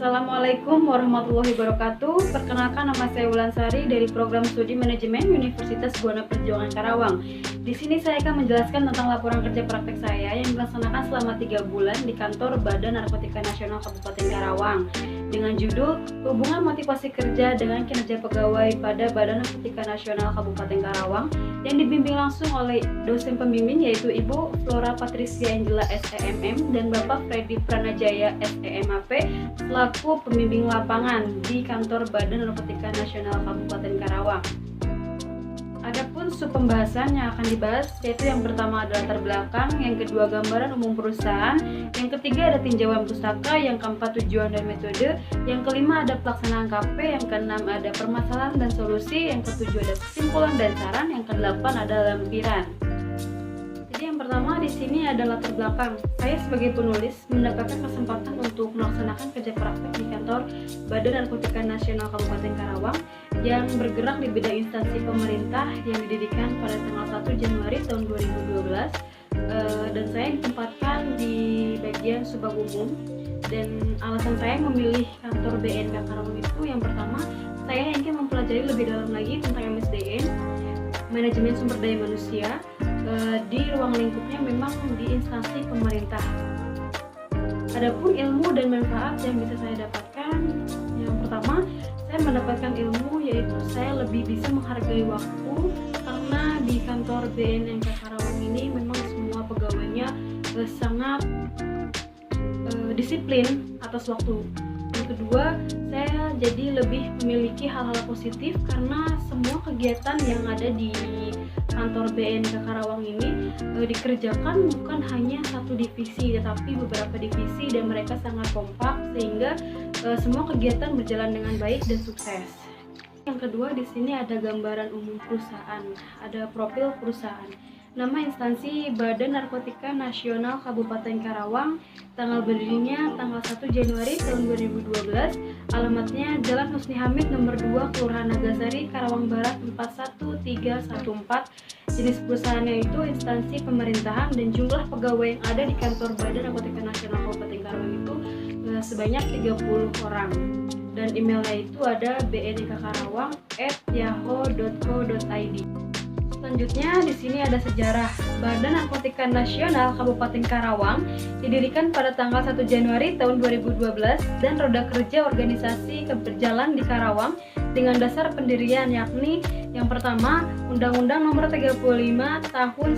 Assalamualaikum warahmatullahi wabarakatuh. Perkenalkan, nama saya Wulansari dari Program Studi Manajemen Universitas Buana Perjuangan Karawang. Di sini saya akan menjelaskan tentang laporan kerja praktek saya yang dilaksanakan selama 3 bulan di kantor Badan Narkotika Nasional Kabupaten Karawang dengan judul Hubungan Motivasi Kerja dengan Kinerja Pegawai pada Badan Narkotika Nasional Kabupaten Karawang, yang dibimbing langsung oleh dosen pembimbing yaitu Ibu Flora Patricia Angela SEMM dan Bapak Freddy Pranajaya SEMAP selaku pembimbing lapangan di kantor Badan Narkotika Nasional Kabupaten Karawang. Adapun sub pembahasan yang akan dibahas yaitu yang pertama adalah latar belakang, yang kedua gambaran umum perusahaan, yang ketiga ada tinjauan pustaka, yang keempat tujuan dan metode, yang kelima ada pelaksanaan KP, yang keenam ada permasalahan dan solusi, yang ketujuh ada kesimpulan dan saran, yang kedelapan ada lampiran. Jadi yang pertama di sini ada latar belakang. Saya sebagai penulis mendapatkan kesempatan untuk melaksanakan kerja praktek di kantor Badan Narkotika Nasional Kabupaten Karawang yang bergerak di bidang instansi pemerintah yang didirikan pada tanggal 1 Januari tahun 2012, dan saya ditempatkan di bagian subag umum. Dan alasan saya memilih kantor BNK Karawang itu yang pertama, saya ingin mempelajari lebih dalam lagi tentang MSDM, manajemen sumber daya manusia, di ruang lingkupnya memang di instansi pemerintah. Adapun ilmu dan manfaat yang bisa saya dapatkan, yang pertama saya mendapatkan ilmu yaitu saya lebih bisa menghargai waktu, karena di kantor BNK Karawang ini memang semua pegawainya sangat disiplin atas waktu. Yang kedua, saya jadi lebih memiliki hal-hal positif karena semua kegiatan yang ada di kantor BNK Karawang ini dikerjakan bukan hanya satu divisi tetapi beberapa divisi, dan mereka sangat kompak sehingga semua kegiatan berjalan dengan baik dan sukses. Yang kedua, di sini ada gambaran umum perusahaan, ada profil perusahaan. Nama instansi Badan Narkotika Nasional Kabupaten Karawang, tanggal berdirinya tanggal 1 Januari tahun 2012, alamatnya Jalan Husni Hamid nomor 2, Kelurahan Nagasari, Karawang Barat 41314. Jenis perusahaannya itu instansi pemerintahan, dan jumlah pegawai yang ada di kantor Badan Narkotika Nasional Kabupaten Karawang itu sebanyak 30 orang. Dan emailnya itu ada bnkkarawang@yahoo.co.id. Selanjutnya di sini ada sejarah. Badan Narkotika Nasional Kabupaten Karawang didirikan pada tanggal 1 Januari tahun 2012, dan roda kerja organisasi berjalan di Karawang dengan dasar pendirian yakni yang pertama Undang-Undang Nomor 35 Tahun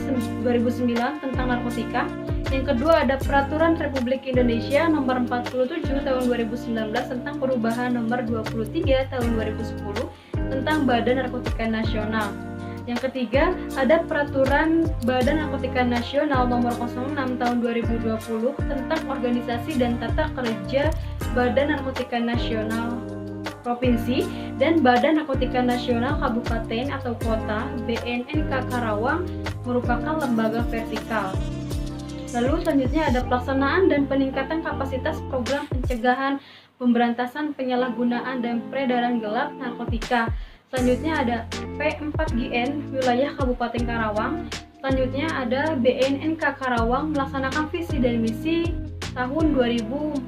2009 tentang narkotika. Yang kedua ada Peraturan Republik Indonesia Nomor 47 Tahun 2019 tentang perubahan Nomor 23 Tahun 2010 tentang Badan Narkotika Nasional. Yang ketiga, ada Peraturan Badan Narkotika Nasional Nomor 06 Tahun 2020 tentang organisasi dan tata kerja Badan Narkotika Nasional Provinsi dan Badan Narkotika Nasional Kabupaten atau Kota. BNNK Karawang merupakan lembaga vertikal. Lalu selanjutnya ada pelaksanaan dan peningkatan kapasitas program pencegahan, pemberantasan penyalahgunaan dan peredaran gelap narkotika. Selanjutnya ada P4GN wilayah Kabupaten Karawang. Selanjutnya ada BNNK Karawang melaksanakan visi dan misi tahun 2045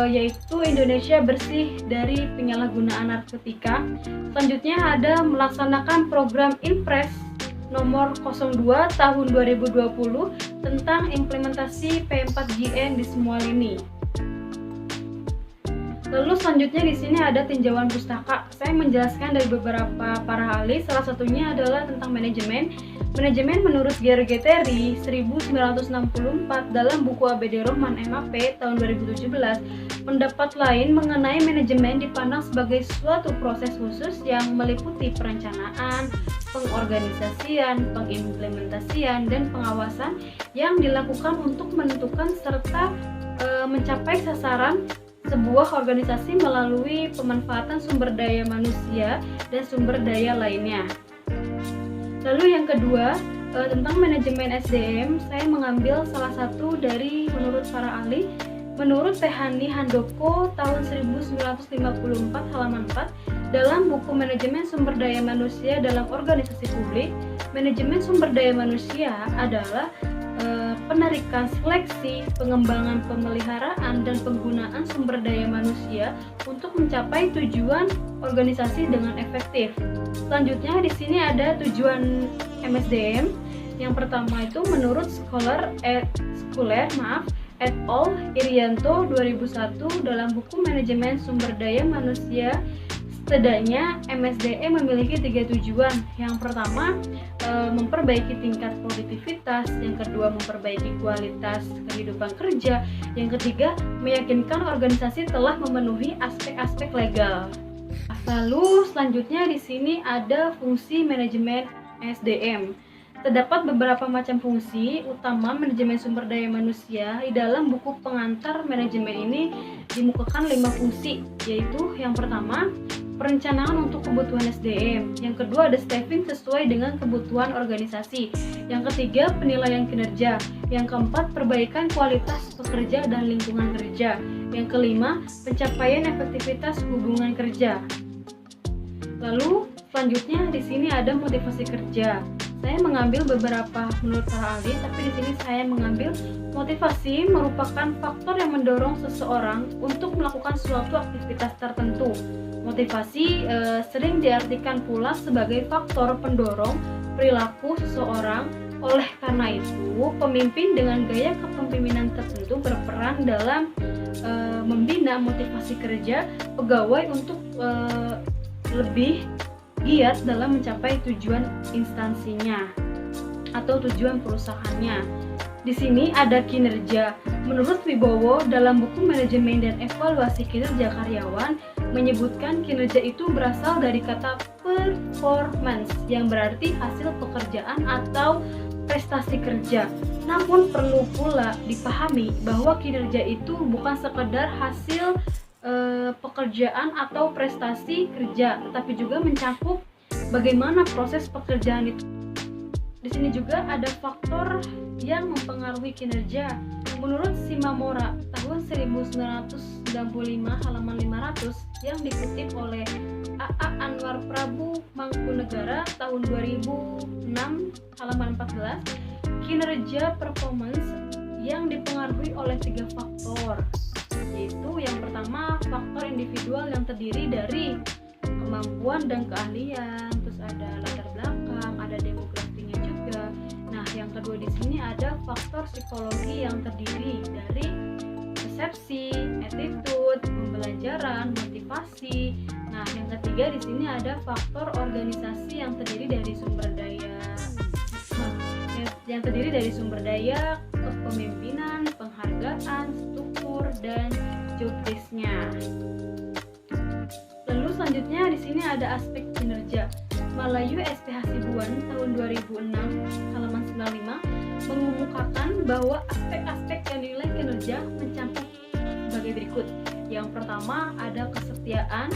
yaitu Indonesia bersih dari penyalahgunaan narkotika. Selanjutnya ada melaksanakan program Impres nomor 02 tahun 2020 tentang implementasi P4GN di semua lini. Lalu selanjutnya di sini ada tinjauan pustaka. Saya menjelaskan dari beberapa para ahli, salah satunya adalah tentang manajemen. Manajemen menurut Gary Guthrie 1964 dalam buku ABD Rohman MAP tahun 2017. Pendapat lain mengenai manajemen dipandang sebagai suatu proses khusus yang meliputi perencanaan, pengorganisasian, pengimplementasian, dan pengawasan yang dilakukan untuk menentukan serta mencapai sasaran sebuah organisasi melalui pemanfaatan sumber daya manusia dan sumber daya lainnya. Lalu yang kedua, tentang manajemen SDM, saya mengambil salah satu dari menurut para ahli. Menurut Tehani Handoko tahun 1954 halaman 4 dalam buku Manajemen Sumber Daya Manusia dalam Organisasi Publik, manajemen sumber daya manusia adalah penarikan seleksi, pengembangan pemeliharaan, dan penggunaan sumber daya manusia untuk mencapai tujuan organisasi dengan efektif. Selanjutnya di sini ada tujuan MSDM. Yang pertama itu menurut Scholar et al. Irianto 2001 dalam buku Manajemen Sumber Daya Manusia, setidaknya MSDM memiliki 3 tujuan. Yang pertama, memperbaiki tingkat produktivitas. Yang kedua, memperbaiki kualitas kehidupan kerja. Yang ketiga, meyakinkan organisasi telah memenuhi aspek-aspek legal. Lalu selanjutnya di sini ada fungsi manajemen SDM. Terdapat beberapa macam fungsi utama manajemen sumber daya manusia. Di dalam buku pengantar manajemen ini dimukakan 5 fungsi, yaitu yang pertama, perencanaan untuk kebutuhan SDM. Yang kedua, ada staffing sesuai dengan kebutuhan organisasi. Yang ketiga, penilaian kinerja. Yang keempat, perbaikan kualitas pekerja dan lingkungan kerja. Yang kelima, pencapaian efektivitas hubungan kerja. Lalu selanjutnya di sini ada motivasi kerja. Saya mengambil beberapa menurut para ahli, tapi di sini saya mengambil motivasi merupakan faktor yang mendorong seseorang untuk melakukan suatu aktivitas tertentu. Motivasi sering diartikan pula sebagai faktor pendorong perilaku seseorang. Oleh karena itu, pemimpin dengan gaya kepemimpinan tertentu berperan dalam membina motivasi kerja pegawai untuk lebih giat dalam mencapai tujuan instansinya atau tujuan perusahaannya. Di sini ada kinerja. Menurut Wibowo dalam buku Manajemen dan Evaluasi Kinerja Karyawan menyebutkan kinerja itu berasal dari kata performance yang berarti hasil pekerjaan atau prestasi kerja. Namun perlu pula dipahami bahwa kinerja itu bukan sekedar hasil pekerjaan atau prestasi kerja, tetapi juga mencakup bagaimana proses pekerjaan itu. Di sini juga ada faktor yang mempengaruhi kinerja. Menurut Shimamura tahun 1995 halaman 500 yang dikutip oleh A.A. Anwar Prabu Mangkunegara tahun 2006 halaman 14, kinerja performance yang dipengaruhi oleh 3 faktor, yaitu yang pertama faktor individual yang terdiri dari kemampuan dan keahlian, terus ada latar belakang, ada demografinya juga. Nah, yang kedua di sini ada faktor psikologi yang terdiri dari persepsi, attitude, pembelajaran, motivasi. Nah, yang ketiga di sini ada faktor organisasi yang terdiri dari sumber daya, kepemimpinan, penghargaan, struktur, dan job desk-nya. Lalu selanjutnya di sini ada aspek kinerja. Malayu SPH Sibuan tahun 2006 halaman 95 mengemukakan bahwa aspek-aspek yang dinilai kinerja mencakup sebagai berikut. Yang pertama ada kesetiaan,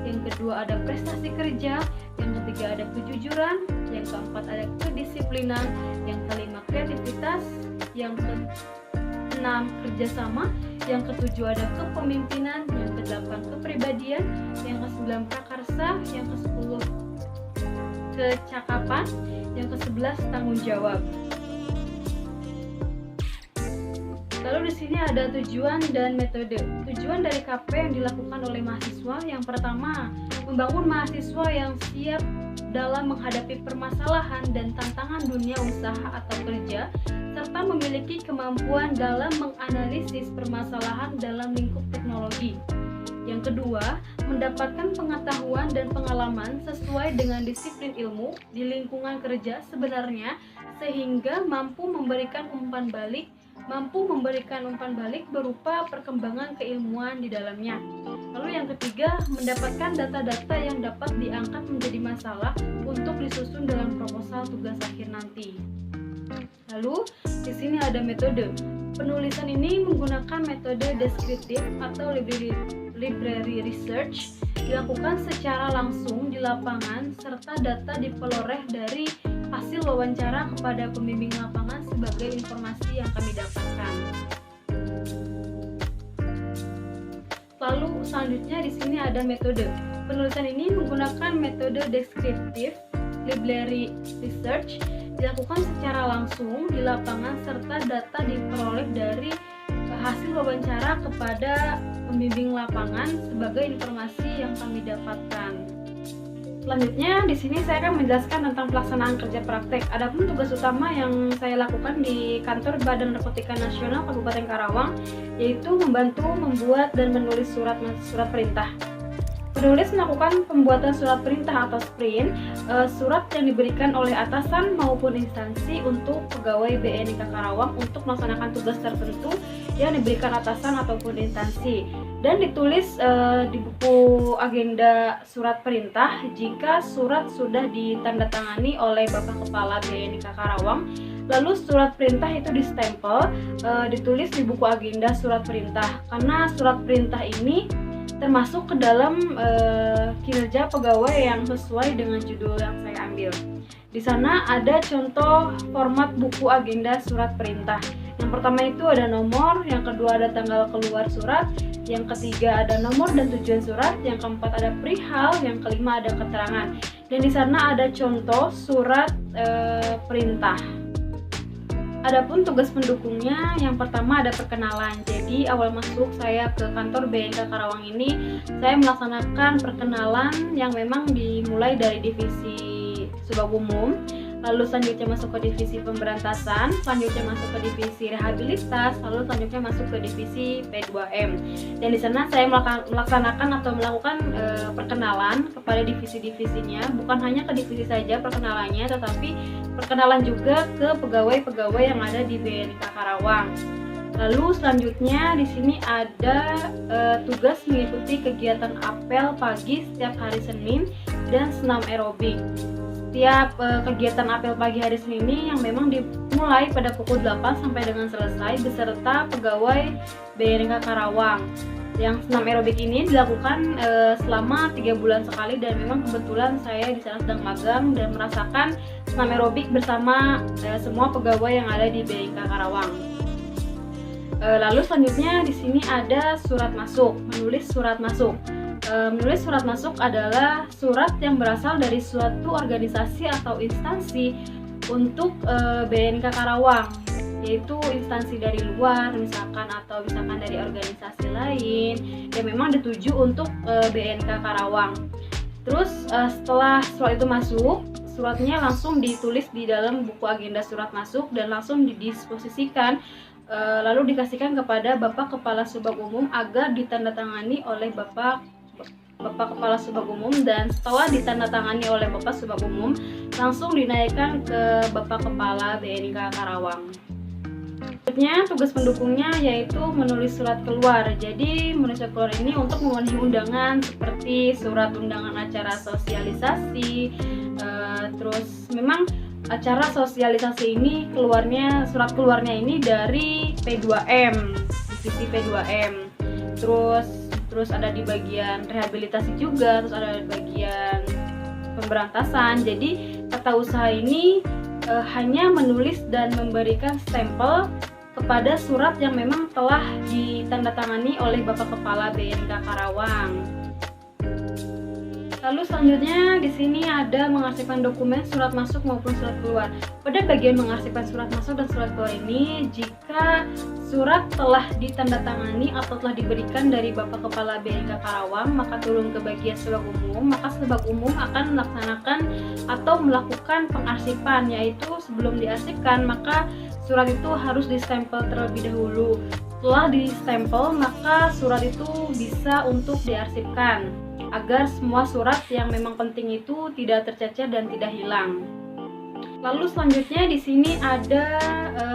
yang kedua ada prestasi kerja, yang ketiga ada kejujuran, yang keempat ada kedisiplinan, yang kelima kreativitas, yang keenam kerjasama, yang ketujuh ada kepemimpinan, yang kedelapan kepribadian, yang kesembilan prakarsa, yang kesepuluh kecakapan, yang ke-11 tanggung jawab. Lalu di sini ada tujuan dan metode. Tujuan dari KP yang dilakukan oleh mahasiswa yang pertama, membangun mahasiswa yang siap dalam menghadapi permasalahan dan tantangan dunia usaha atau kerja, serta memiliki kemampuan dalam menganalisis permasalahan dalam lingkup teknologi. Yang kedua, mendapatkan pengetahuan dan pengalaman sesuai dengan disiplin ilmu di lingkungan kerja sebenarnya sehingga mampu memberikan umpan balik berupa perkembangan keilmuan di dalamnya. Lalu yang ketiga, mendapatkan data-data yang dapat diangkat menjadi masalah untuk disusun dalam proposal tugas akhir nanti. Lalu di sini ada metode. Penulisan ini menggunakan metode deskriptif atau library research, dilakukan secara langsung di lapangan serta data diperoleh dari hasil wawancara kepada pembimbing lapangan sebagai informasi yang kami dapatkan. Lalu selanjutnya di sini ada metode. Penulisan ini menggunakan metode deskriptif library research dilakukan secara langsung di lapangan serta data diperoleh dari hasil wawancara kepada pembimbing lapangan sebagai informasi yang kami dapatkan. Selanjutnya di sini saya akan menjelaskan tentang pelaksanaan kerja praktek. Adapun tugas utama yang saya lakukan di kantor Badan Narkotika Nasional Kabupaten Karawang yaitu membantu membuat dan menulis surat perintah. Penulis melakukan pembuatan surat perintah atau sprint, surat yang diberikan oleh atasan maupun instansi untuk pegawai BNK Karawang untuk melaksanakan tugas tertentu yang diberikan atasan ataupun instansi, dan ditulis di buku agenda surat perintah jika surat sudah ditandatangani oleh Bapak Kepala BNK Karawang. Lalu surat perintah itu distempel, ditulis di buku agenda surat perintah, karena surat perintah ini termasuk ke dalam kinerja pegawai yang sesuai dengan judul yang saya ambil. Di sana ada contoh format buku agenda surat perintah. Yang pertama itu ada nomor, yang kedua ada tanggal keluar surat, yang ketiga ada nomor dan tujuan surat, yang keempat ada perihal, yang kelima ada keterangan. Dan di sana ada contoh surat perintah. Adapun tugas pendukungnya, yang pertama ada perkenalan. Jadi awal masuk saya ke kantor BNK Karawang ini, saya melaksanakan perkenalan yang memang dimulai dari divisi Subag Umum, lalu selanjutnya masuk ke divisi pemberantasan, selanjutnya masuk ke divisi rehabilitas, lalu selanjutnya masuk ke divisi P2M. Dan di sana saya melaksanakan atau melakukan perkenalan kepada divisi-divisinya, bukan hanya ke divisi saja perkenalannya, tetapi perkenalan juga ke pegawai-pegawai yang ada di BNK Karawang. Lalu selanjutnya di sini ada tugas mengikuti kegiatan apel pagi setiap hari Senin dan senam aerobik. Setiap kegiatan apel pagi hari Senin ini yang memang dimulai pada pukul 8 sampai dengan selesai beserta pegawai BNK Karawang. Yang senam aerobik ini dilakukan selama 3 bulan sekali, dan memang kebetulan saya di sana sedang magang dan merasakan senam aerobik bersama semua pegawai yang ada di BNK Karawang. Lalu selanjutnya di sini ada surat masuk, menulis surat masuk. Menulis surat masuk adalah surat yang berasal dari suatu organisasi atau instansi untuk BNK Karawang, yaitu instansi dari luar misalkan dari organisasi lain yang memang dituju untuk BNK Karawang. Terus setelah surat itu masuk, suratnya langsung ditulis di dalam buku agenda surat masuk dan langsung didisposisikan, lalu dikasihkan kepada Bapak Kepala Subag Umum agar ditandatangani oleh Bapak Kepala Subag Umum, dan setelah ditandatangani oleh Bapak Subag Umum langsung dinaikkan ke Bapak Kepala BNK Karawang. Selanjutnya tugas pendukungnya yaitu menulis surat keluar. Jadi menulis surat keluar ini untuk memenuhi undangan seperti surat undangan acara sosialisasi. Terus memang acara sosialisasi ini surat keluarnya ini dari P2M, divisi P2M. Terus ada di bagian rehabilitasi juga, terus ada di bagian pemberantasan. Jadi tata usaha ini hanya menulis dan memberikan stempel kepada surat yang memang telah ditandatangani oleh Bapak Kepala BNK Karawang. Lalu selanjutnya di sini ada mengarsipkan dokumen surat masuk maupun surat keluar. Pada bagian mengarsipkan surat masuk dan surat keluar ini, jika surat telah ditandatangani atau telah diberikan dari Bapak Kepala BNK Karawang, maka turun ke bagian Subag Umum, maka Subag Umum akan melaksanakan atau melakukan pengarsipan, yaitu sebelum diarsipkan maka surat itu harus distempel terlebih dahulu. Setelah distempel, maka surat itu bisa untuk diarsipkan agar semua surat yang memang penting itu tidak tercecer dan tidak hilang. Lalu selanjutnya di sini ada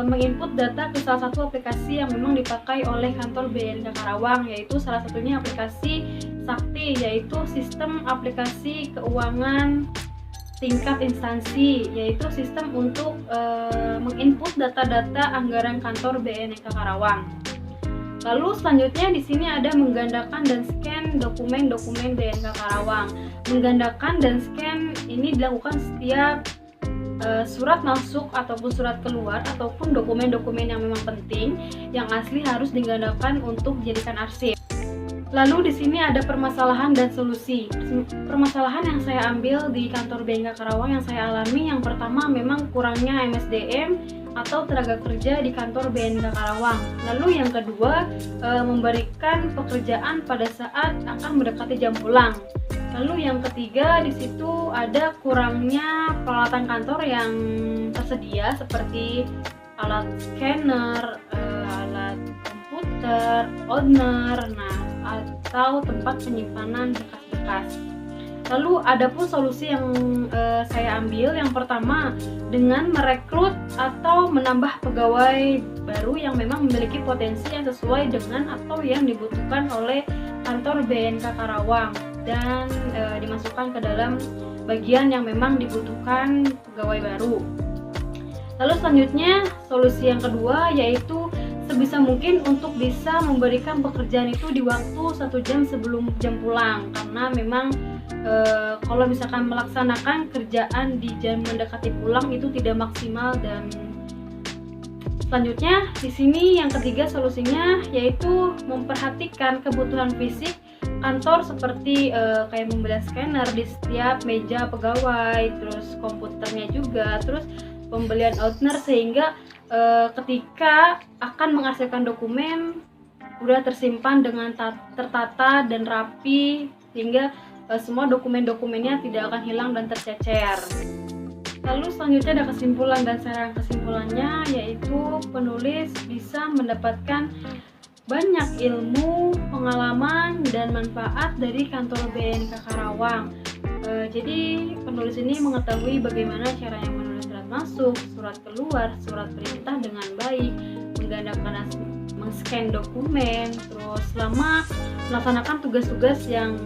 menginput data ke salah satu aplikasi yang memang dipakai oleh kantor BNK Karawang, yaitu salah satunya aplikasi Sakti, yaitu sistem aplikasi keuangan tingkat instansi, yaitu sistem untuk menginput data-data anggaran kantor BNK Karawang. Lalu selanjutnya di sini ada menggandakan dan scan dokumen-dokumen BNK Karawang. Menggandakan dan scan ini dilakukan setiap surat masuk ataupun surat keluar ataupun dokumen-dokumen yang memang penting yang asli harus digandakan untuk dijadikan arsip. Lalu di sini ada permasalahan dan solusi. Permasalahan yang saya ambil di kantor BNK Karawang yang saya alami, yang pertama memang kurangnya MSDM atau tenaga kerja di kantor BNK Karawang. Lalu yang kedua, memberikan pekerjaan pada saat akan mendekati jam pulang. Lalu yang ketiga, di situ ada kurangnya peralatan kantor yang tersedia seperti alat scanner, alat komputer, owner, atau tempat penyimpanan bekas-bekas. Lalu ada pun solusi yang saya ambil. Yang pertama, dengan merekrut atau menambah pegawai baru yang memang memiliki potensi yang sesuai dengan atau yang dibutuhkan oleh kantor BNK Karawang dan dimasukkan ke dalam bagian yang memang dibutuhkan pegawai baru. Lalu selanjutnya, solusi yang kedua yaitu sebisa mungkin untuk bisa memberikan pekerjaan itu di waktu 1 jam sebelum jam pulang, karena memang kalau misalkan melaksanakan kerjaan di jam mendekati pulang itu tidak maksimal. Dan selanjutnya di sini yang ketiga solusinya yaitu memperhatikan kebutuhan fisik kantor seperti kayak membeli scanner di setiap meja pegawai, terus komputernya juga, terus pembelian owner sehingga ketika akan menghasilkan dokumen udah tersimpan dengan tertata dan rapi sehingga semua dokumen-dokumennya tidak akan hilang dan tercecer. Lalu selanjutnya ada kesimpulan dan saran kesimpulannya yaitu penulis bisa mendapatkan banyak ilmu, pengalaman, dan manfaat dari kantor BNK Karawang. Jadi penulis ini mengetahui bagaimana caranya menulis surat masuk, surat keluar, surat perintah dengan baik, menggandakan men-scan dokumen, terus selama melaksanakan tugas-tugas yang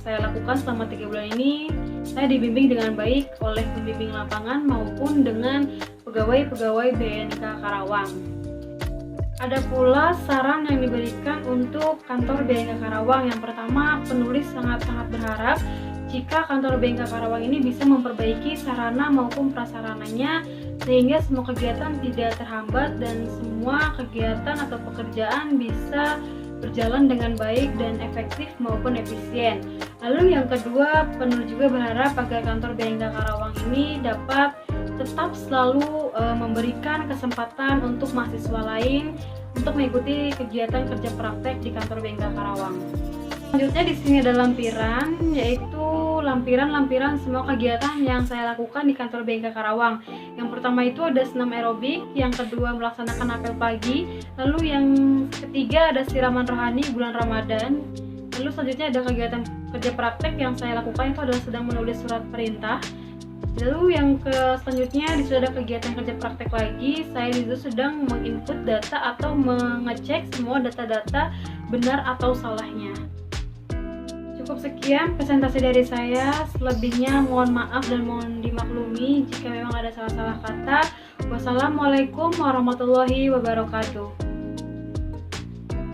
saya lakukan selama 3 bulan ini, saya dibimbing dengan baik oleh pembimbing lapangan maupun dengan pegawai-pegawai BNK Karawang. Ada pula saran yang diberikan untuk kantor BNK Karawang. Yang pertama, penulis sangat-sangat berharap jika kantor BNK Karawang ini bisa memperbaiki sarana maupun prasarananya sehingga semua kegiatan tidak terhambat dan semua kegiatan atau pekerjaan bisa berjalan dengan baik dan efektif maupun efisien. Lalu yang kedua, penulis juga berharap agar kantor BNK Karawang ini dapat tetap selalu memberikan kesempatan untuk mahasiswa lain untuk mengikuti kegiatan kerja praktek di kantor BNK Karawang. Selanjutnya di sini ada lampiran, yaitu lampiran semua kegiatan yang saya lakukan di kantor BNK Karawang. Yang pertama itu ada senam aerobik, yang kedua melaksanakan apel pagi, lalu yang ketiga ada siraman rohani bulan Ramadan. Lalu selanjutnya ada kegiatan kerja praktek yang saya lakukan itu adalah sedang menulis surat perintah. Lalu yang selanjutnya di situ ada kegiatan kerja praktek lagi, saya itu sedang menginput data atau mengecek semua data-data benar atau salahnya. Cukup sekian presentasi dari saya, selebihnya mohon maaf dan mohon dimaklumi jika memang ada salah-salah kata. Wassalamualaikum warahmatullahi wabarakatuh.